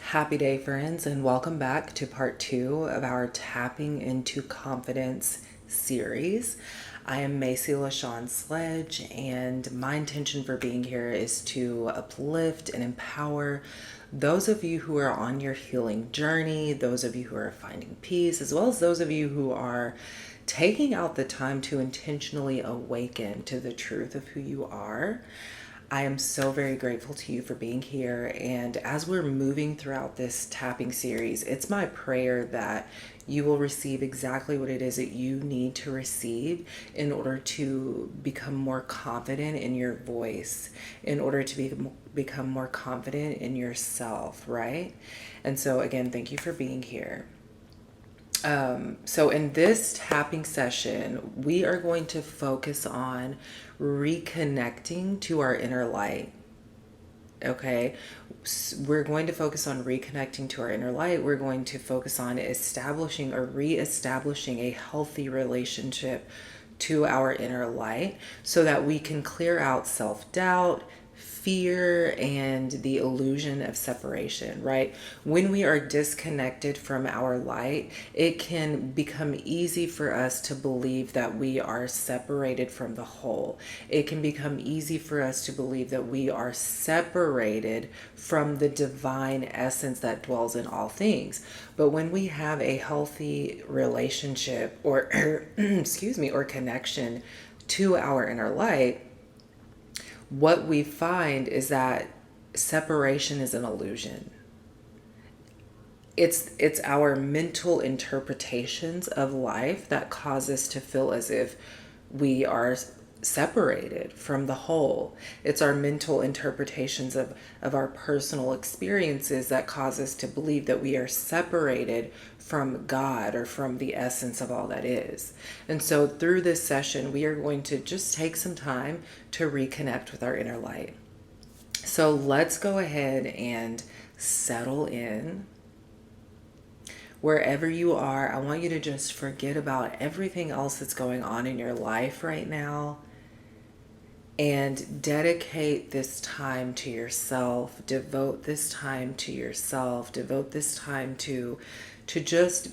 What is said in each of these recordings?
Happy day, friends, and welcome back to part 2 of our Tapping into Confidence series. I am Macy LaShawn Sledge, and my intention for being here is to uplift and empower those of you who are on your healing journey, those of you who are finding peace, as well as those of you who are taking out the time to intentionally awaken to the truth of who you are. I am so very grateful to you for being here. And as we're moving throughout this tapping series, it's my prayer that you will receive exactly what it is that you need to receive in order to become more confident in your voice, in order to become more confident in yourself, right? And so, again, thank you for being here. So in this tapping session, we are going to focus on reconnecting to our inner light. Okay. We're going to focus on reconnecting to our inner light. We're going to focus on establishing or reestablishing a healthy relationship to our inner light so that we can clear out self-doubt, fear, and the illusion of separation, right? When we are disconnected from our light, it can become easy for us to believe that we are separated from the whole. It can become easy for us to believe that we are separated from the divine essence that dwells in all things. But when we have a healthy relationship or excuse me, or connection to our inner light, what we find is that separation is an illusion. It's our mental interpretations of life that cause us to feel as if we are separated from the whole. It's our mental interpretations of our personal experiences that cause us to believe that we are separated from God or from the essence of all that is. And so through this session, we are going to just take some time to reconnect with our inner light. So let's go ahead and settle in. Wherever you are, I want you to just forget about everything else that's going on in your life right now and dedicate this time to yourself. Devote this time to yourself. Devote this time to just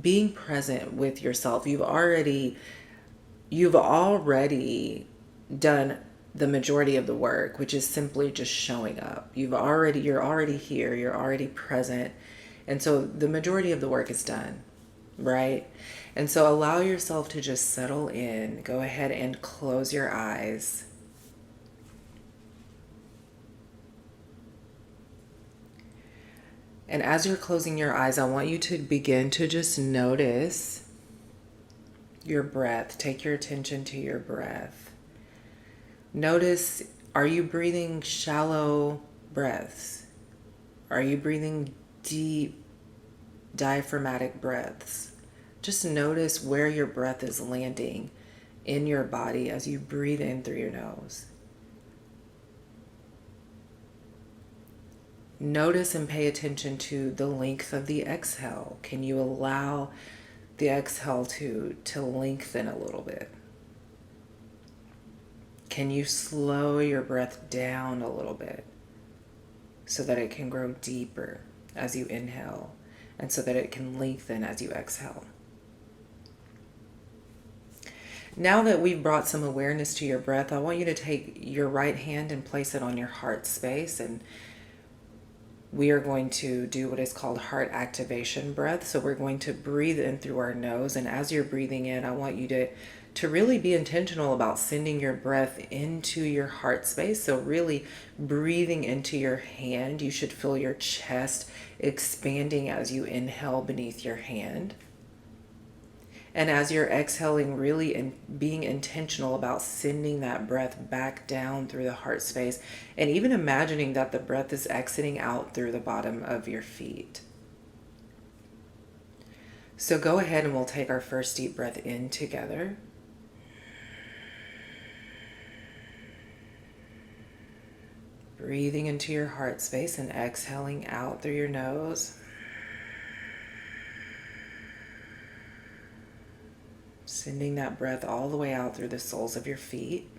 being present with yourself. You've already done the majority of the work, which is simply just showing up. You're already here, you're already present. And so the majority of the work is done, right? And so allow yourself to just settle in. Go ahead and close your eyes. And as you're closing your eyes, I want you to begin to just notice your breath. Take your attention to your breath. Notice, are you breathing shallow breaths? Are you breathing deep diaphragmatic breaths? Just notice where your breath is landing in your body as you breathe in through your nose. Notice and pay attention to the length of the exhale. Can you allow the exhale to lengthen a little bit? Can you slow your breath down a little bit so that it can grow deeper as you inhale and so that it can lengthen as you exhale? Now that we've brought some awareness to your breath, I want you to take your right hand and place it on your heart space, and we are going to do what is called heart activation breath. So we're going to breathe in through our nose, and as you're breathing in, I want you to really be intentional about sending your breath into your heart space. So really breathing into your hand. You should feel your chest expanding as you inhale beneath your hand. And as you're exhaling, really being intentional about sending that breath back down through the heart space, and even imagining that the breath is exiting out through the bottom of your feet. So go ahead and we'll take our first deep breath in together. Breathing into your heart space and exhaling out through your nose. Sending that breath all the way out through the soles of your feet.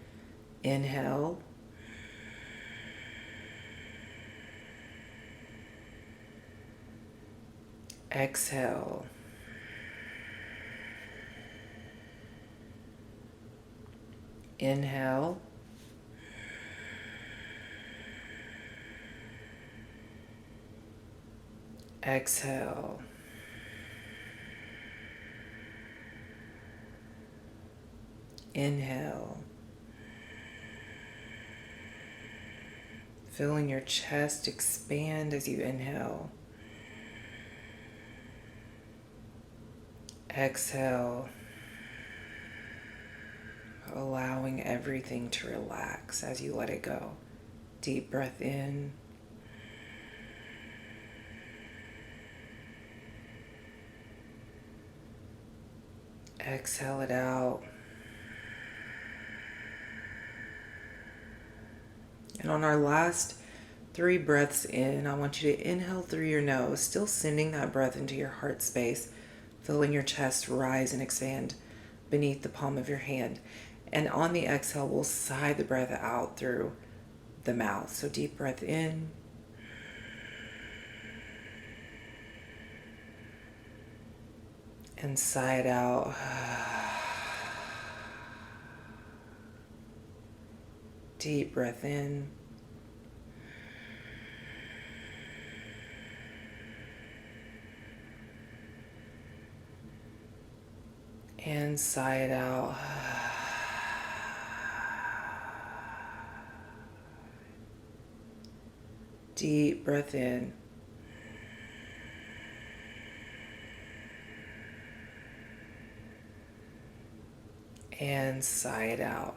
Inhale. Exhale. Inhale. Exhale. Inhale. Feeling your chest expand as you inhale. Exhale. Allowing everything to relax as you let it go. Deep breath in. Exhale it out. And on our last 3 breaths in, I want you to inhale through your nose, still sending that breath into your heart space, feeling your chest rise and expand beneath the palm of your hand. And on the exhale, we'll sigh the breath out through the mouth. So deep breath in. And sigh it out. Deep breath in. And sigh it out. Deep breath in. And sigh it out.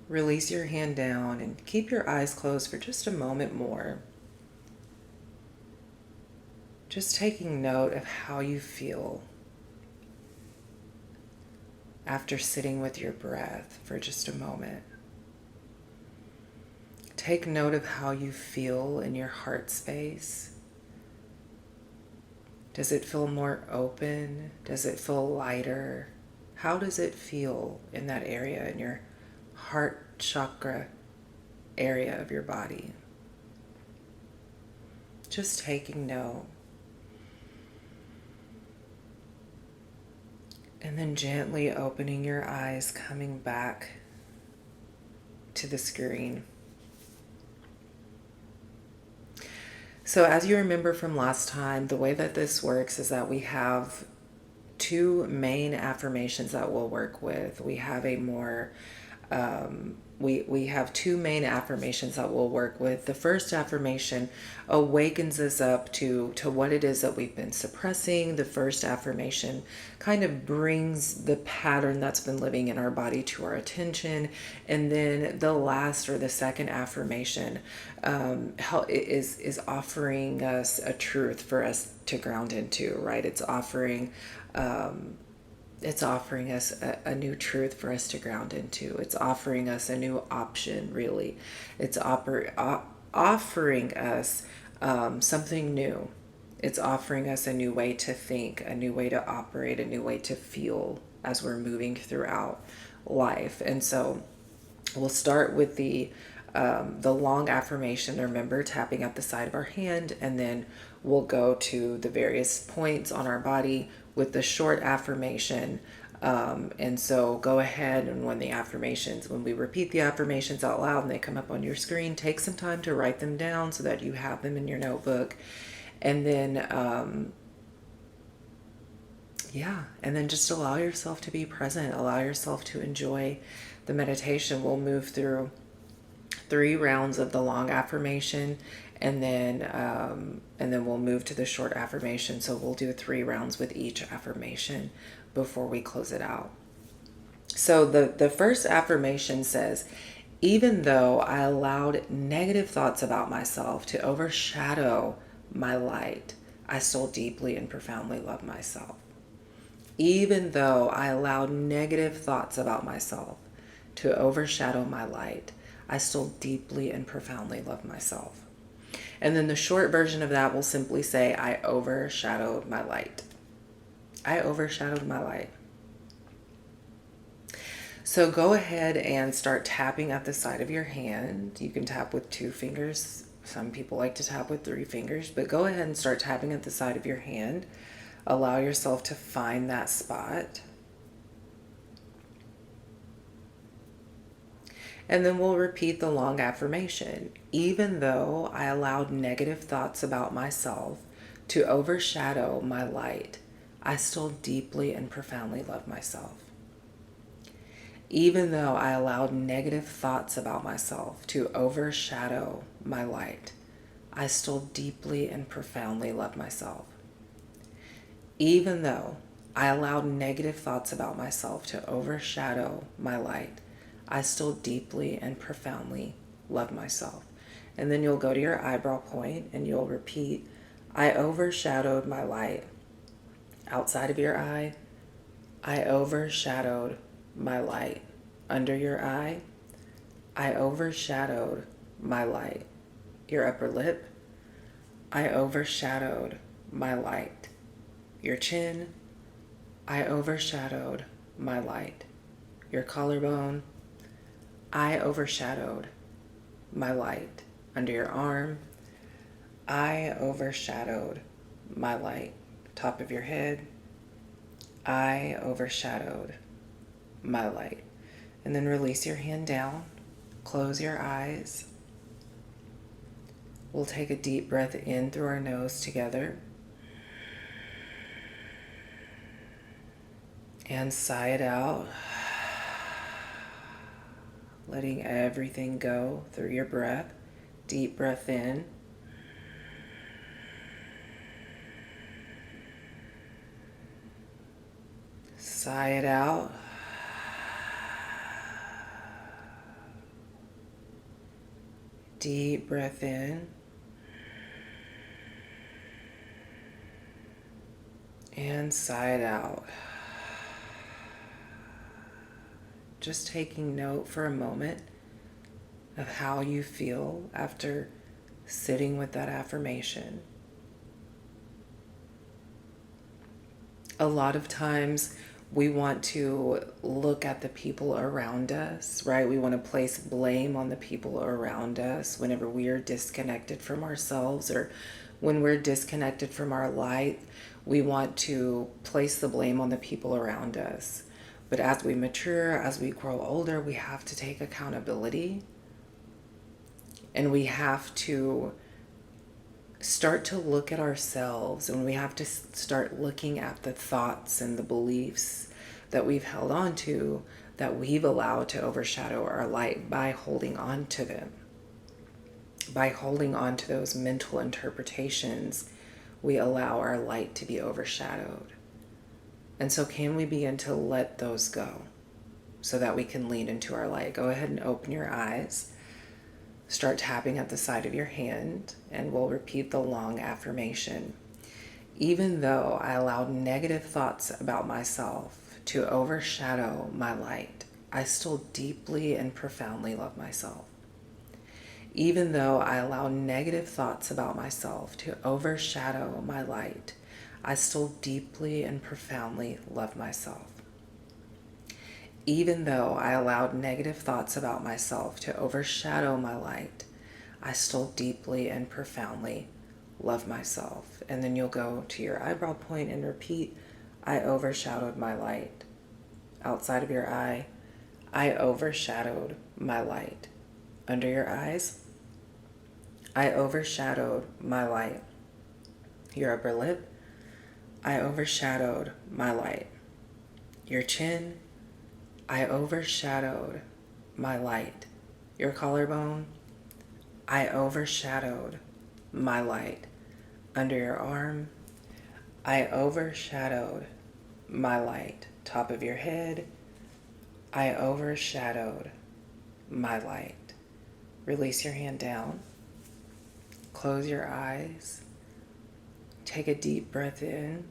Release your hand down and keep your eyes closed for just a moment more. Just taking note of how you feel after sitting with your breath for just a moment. Take note of how you feel in your heart space. Does it feel more open? Does it feel lighter? How does it feel in that area, in your heart chakra area of your body? Just taking note. And then gently opening your eyes, coming back to the screen. So as you remember from last time, the way that this works is that we have 2 main affirmations that we'll work with. We have a more we have 2 main affirmations that we'll work with. The first affirmation awakens us up to what it is that we've been suppressing. The first affirmation kind of brings the pattern that's been living in our body to our attention. And then the last, or the second affirmation is offering us a truth for us to ground into, right? It's offering us a new truth for us to ground into. It's offering us a new option, really. It's offering us something new. It's offering us a new way to think, a new way to operate, a new way to feel as we're moving throughout life. And so we'll start with the long affirmation, remember, tapping at the side of our hand, and then we'll go to the various points on our body with the short affirmation. And so go ahead, and when we repeat the affirmations out loud and they come up on your screen, take some time to write them down so that you have them in your notebook. And then, and then just allow yourself to be present, allow yourself to enjoy the meditation. We'll move through 3 rounds of the long affirmation, and then we'll move to the short affirmation. So we'll do 3 rounds with each affirmation before we close it out. So the first affirmation says, even though I allowed negative thoughts about myself to overshadow my light, I still deeply and profoundly love myself. Even though I allowed negative thoughts about myself to overshadow my light, I still deeply and profoundly love myself. And then the short version of that will simply say, I overshadowed my light. I overshadowed my light. So go ahead and start tapping at the side of your hand. You can tap with 2 fingers. Some people like to tap with 3 fingers, but go ahead and start tapping at the side of your hand. Allow yourself to find that spot. And then we'll repeat the long affirmation. Even though I allowed negative thoughts about myself to overshadow my light, I still deeply and profoundly love myself. Even though I allowed negative thoughts about myself to overshadow my light, I still deeply and profoundly love myself. Even though I allowed negative thoughts about myself to overshadow my light, I still deeply and profoundly love myself. And then you'll go to your eyebrow point and you'll repeat, I overshadowed my light. Outside of your eye, I overshadowed my light. Under your eye, I overshadowed my light. Your upper lip, I overshadowed my light. Your chin, I overshadowed my light. Your collarbone, I overshadowed my light. Under your arm, I overshadowed my light. Top of your head, I overshadowed my light. And then release your hand down. Close your eyes. We'll take a deep breath in through our nose together. And sigh it out. Letting everything go through your breath. Deep breath in. Sigh it out. Deep breath in. And sigh it out. Just taking note for a moment of how you feel after sitting with that affirmation. A lot of times we want to look at the people around us, right? We want to place blame on the people around us whenever we are disconnected from ourselves, or when we're disconnected from our light. We want to place the blame on the people around us. But as we mature, as we grow older, we have to take accountability, and we have to start to look at ourselves, and we have to start looking at the thoughts and the beliefs that we've held on to, that we've allowed to overshadow our light by holding on to them. By holding on to those mental interpretations, we allow our light to be overshadowed. And so can we begin to let those go so that we can lean into our light? Go ahead and open your eyes. Start tapping at the side of your hand, and we'll repeat the long affirmation. Even though I allowed negative thoughts about myself to overshadow my light, I still deeply and profoundly love myself. Even though I allow negative thoughts about myself to overshadow my light, I still deeply and profoundly love myself. Even though I allowed negative thoughts about myself to overshadow my light, I still deeply and profoundly love myself. And then you'll go to your eyebrow point and repeat, I overshadowed my light. Outside of your eye, I overshadowed my light. Under your eyes, I overshadowed my light. Your upper lip, I overshadowed my light. Your chin, I overshadowed my light. Your collarbone, I overshadowed my light. Under your arm, I overshadowed my light. Top of your head, I overshadowed my light. Release your hand down. Close your eyes. Take a deep breath in.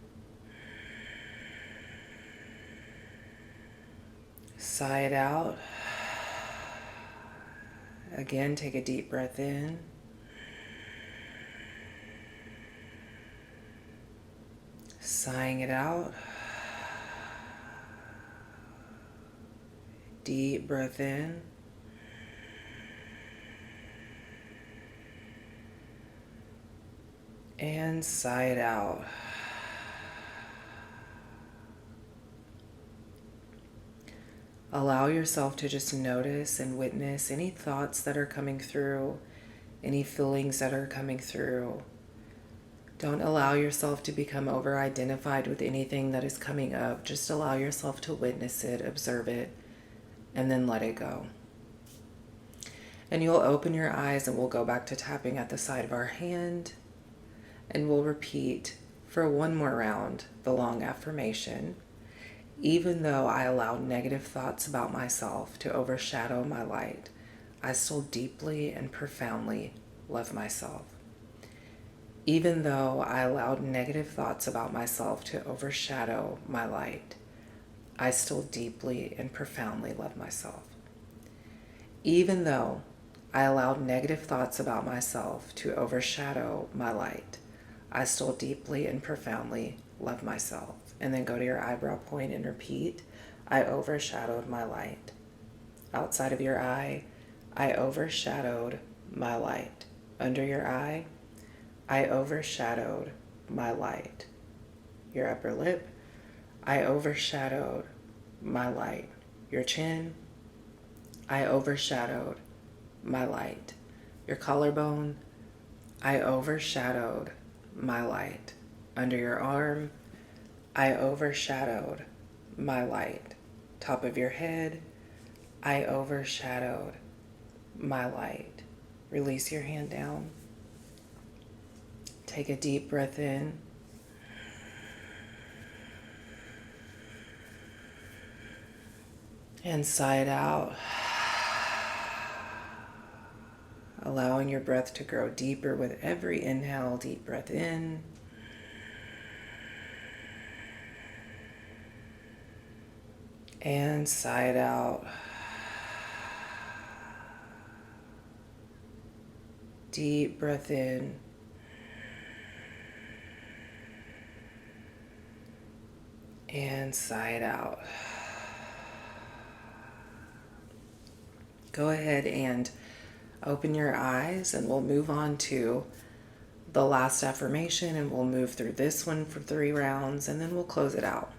Sigh it out. Again, take a deep breath in. Sighing it out. Deep breath in. And sigh it out. Allow yourself to just notice and witness any thoughts that are coming through, any feelings that are coming through. Don't allow yourself to become over-identified with anything that is coming up. Just allow yourself to witness it, observe it, and then let it go. And you'll open your eyes and we'll go back to tapping at the side of our hand. And we'll repeat for one more round the long affirmation. Even though I allow negative thoughts about myself to overshadow my light, I still deeply and profoundly love myself. Even though I allowed negative thoughts about myself to overshadow my light, I still deeply and profoundly love myself. Even though I allowed negative thoughts about myself to overshadow my light, I still deeply and profoundly love myself. And then go to your eyebrow point and repeat, I overshadowed my light. Outside of your eye, I overshadowed my light. Under your eye, I overshadowed my light. Your upper lip, I overshadowed my light. Your chin, I overshadowed my light. Your collarbone, I overshadowed my light. Under your arm, I overshadowed my light. Top of your head, I overshadowed my light. Release your hand down. Take a deep breath in. And sigh it out. Allowing your breath to grow deeper with every inhale. Deep breath in. And sigh it out. Deep breath in. And sigh it out. Go ahead and open your eyes and we'll move on to the last affirmation and we'll move through this one for 3 rounds and then we'll close it out.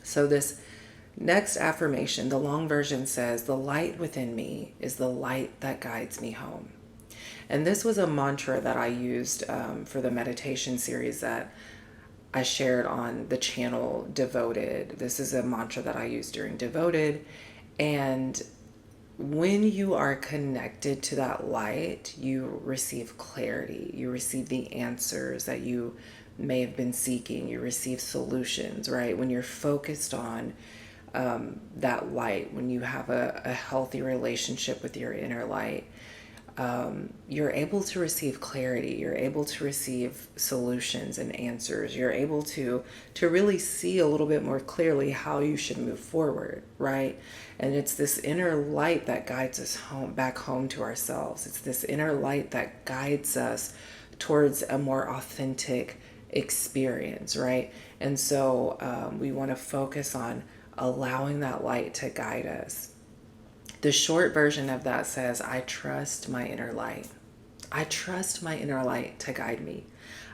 So this next affirmation, the long version says, the light within me is the light that guides me home. And this was a mantra that I used for the meditation series that I shared on the channel Devoted. This is a mantra that I used during Devoted. And when you are connected to that light, you receive clarity. You receive the answers that you may have been seeking. You receive solutions, right? When you're focused on that light, when you have a healthy relationship with your inner light, you're able to receive clarity. You're able to receive solutions and answers. You're able to really see a little bit more clearly how you should move forward, right? And it's this inner light that guides us home, back home to ourselves. It's this inner light that guides us towards a more authentic experience, right? And so we want to focus on allowing that light to guide us. The short version of that says, I trust my inner light. I trust my inner light to guide me.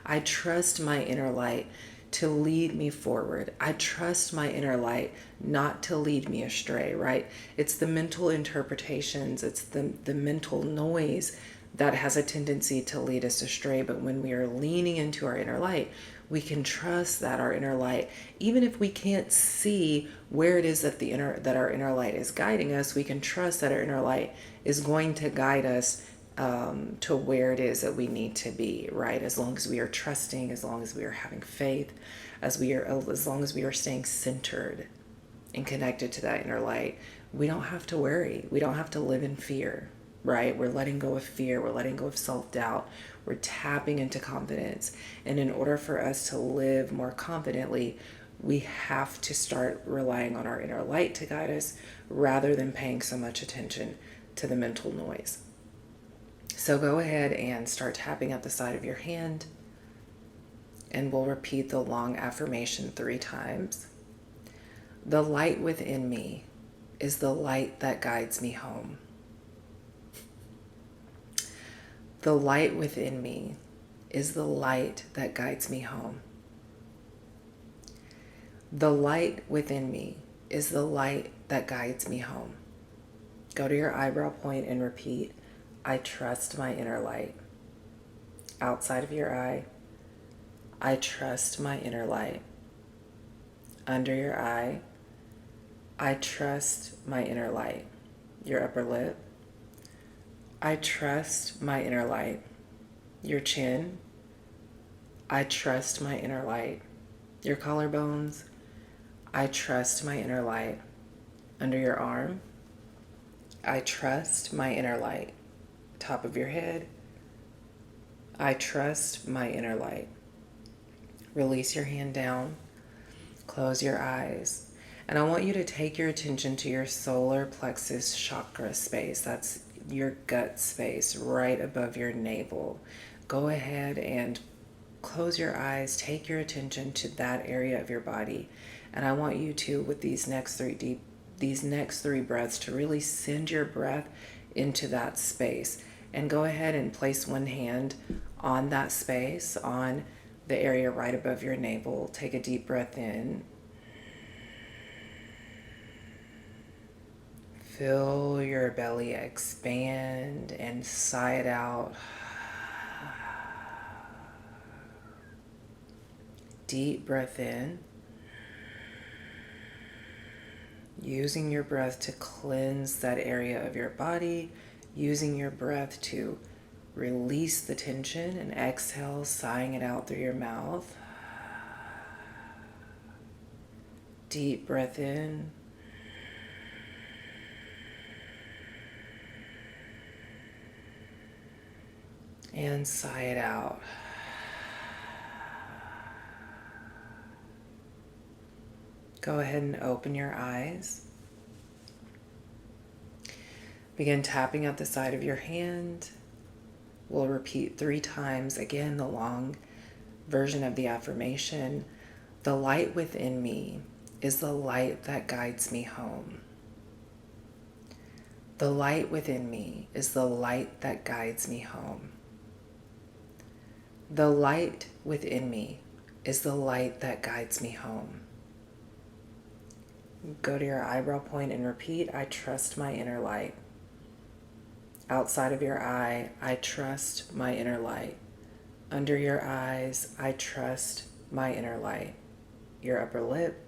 I trust my inner light to lead me forward. I trust my inner light not to lead me astray, right? It's the mental interpretations, it's the mental noise that has a tendency to lead us astray. But when we are leaning into our inner light, we can trust that our inner light, even if we can't see where it is that our inner light is guiding us, we can trust that our inner light is going to guide us to where it is that we need to be, right? As long as we are trusting, as long as we are having faith, as long as we are staying centered and connected to that inner light, we don't have to worry. We don't have to live in fear, right? We're letting go of fear. We're letting go of self-doubt. We're tapping into confidence. And in order for us to live more confidently, we have to start relying on our inner light to guide us rather than paying so much attention to the mental noise. So go ahead and start tapping at the side of your hand, and we'll repeat the long affirmation 3 times. The light within me is the light that guides me home. The light within me is the light that guides me home. The light within me is the light that guides me home. Go to your eyebrow point and repeat, I trust my inner light. Outside of your eye, I trust my inner light. Under your eye, I trust my inner light. Your upper lip, I trust my inner light. Your chin, I trust my inner light. Your collarbones, I trust my inner light. Under your arm, I trust my inner light. Top of your head, I trust my inner light. Release your hand down, close your eyes, and I want you to take your attention to your solar plexus chakra space. That's your gut space right above your navel. Go ahead and close your eyes, take your attention to that area of your body. And I want you to, with these next three breaths, to really send your breath into that space. And go ahead and place one hand on that space, on the area right above your navel. Take a deep breath in. Feel your belly expand and sigh it out. Deep breath in. Using your breath to cleanse that area of your body. Using your breath to release the tension, and exhale, sighing it out through your mouth. Deep breath in. And sigh it out. Go ahead and open your eyes. Begin tapping at the side of your hand. We'll repeat 3 times, again, the long version of the affirmation. The light within me is the light that guides me home. The light within me is the light that guides me home. The light within me is the light that guides me home. Go to your eyebrow point and repeat, I trust my inner light. Outside of your eye, I trust my inner light. Under your eyes, I trust my inner light. Your upper lip,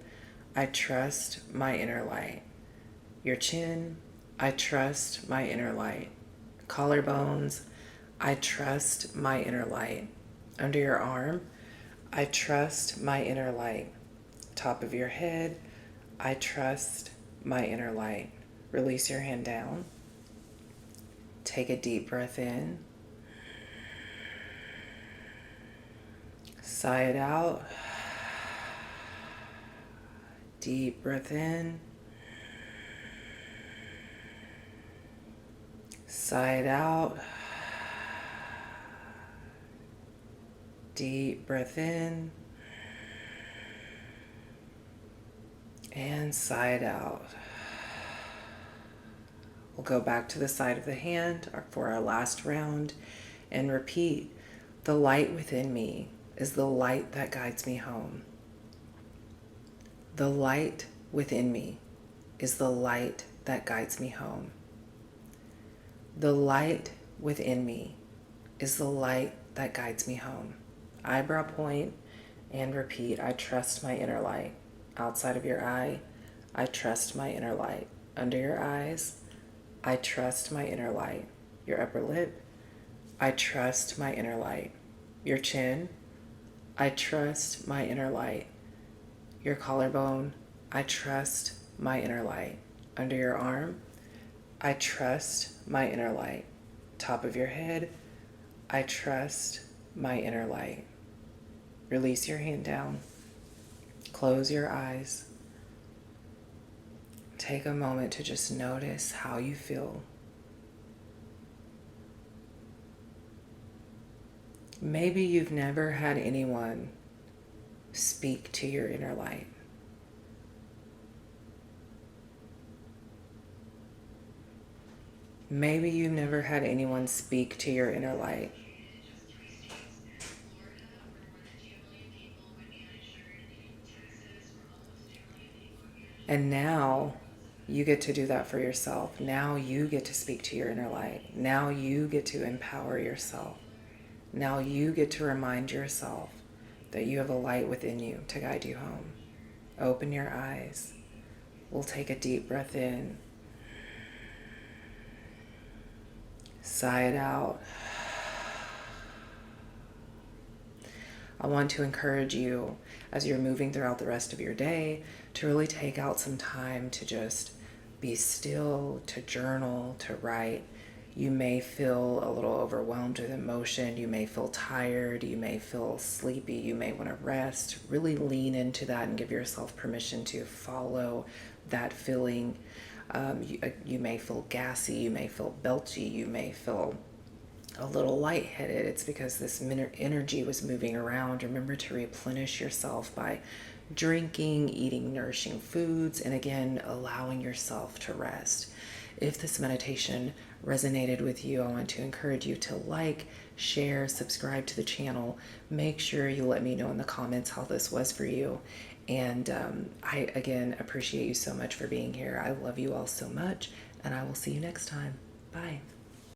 I trust my inner light. Your chin, I trust my inner light. Collarbones, I trust my inner light. Under your arm, I trust my inner light. Top of your head, I trust my inner light. Release your hand down. Take a deep breath in. Sigh it out. Deep breath in. Sigh it out. Deep breath in. And sigh it out. We'll go back to the side of the hand for our last round and repeat, the light within me is the light that guides me home. The light within me is the light that guides me home. The light within me is the light that guides me home. Eyebrow point and repeat, I trust my inner light. Outside of your eye, I trust my inner light. Under your eyes, I trust my inner light. Your upper lip, I trust my inner light. Your chin, I trust my inner light. Your collarbone, I trust my inner light. Under your arm, I trust my inner light. Top of your head, I trust my inner light. Release your hand down. Close your eyes. Take a moment to just notice how you feel. Maybe you've never had anyone speak to your inner light. Maybe you've never had anyone speak to your inner light. And now you get to do that for yourself. Now you get to speak to your inner light. Now you get to empower yourself. Now you get to remind yourself that you have a light within you to guide you home. Open your eyes. We'll take a deep breath in. Sigh it out. I want to encourage you as you're moving throughout the rest of your day to really take out some time to just be still, to journal, to write. You may feel a little overwhelmed with emotion. You may feel tired. You may feel sleepy. You may want to rest. Really lean into that and give yourself permission to follow that feeling. You may feel gassy. You may feel belchy. You may feel a little lightheaded. It's because this energy was moving around. Remember to replenish yourself by drinking, eating nourishing foods, and again, allowing yourself to rest. If this meditation resonated with you, I want to encourage you to like, share, subscribe to the channel. Make sure you let me know in the comments how this was for you. And I, again, appreciate you so much for being here. I love you all so much, and I will see you next time. Bye.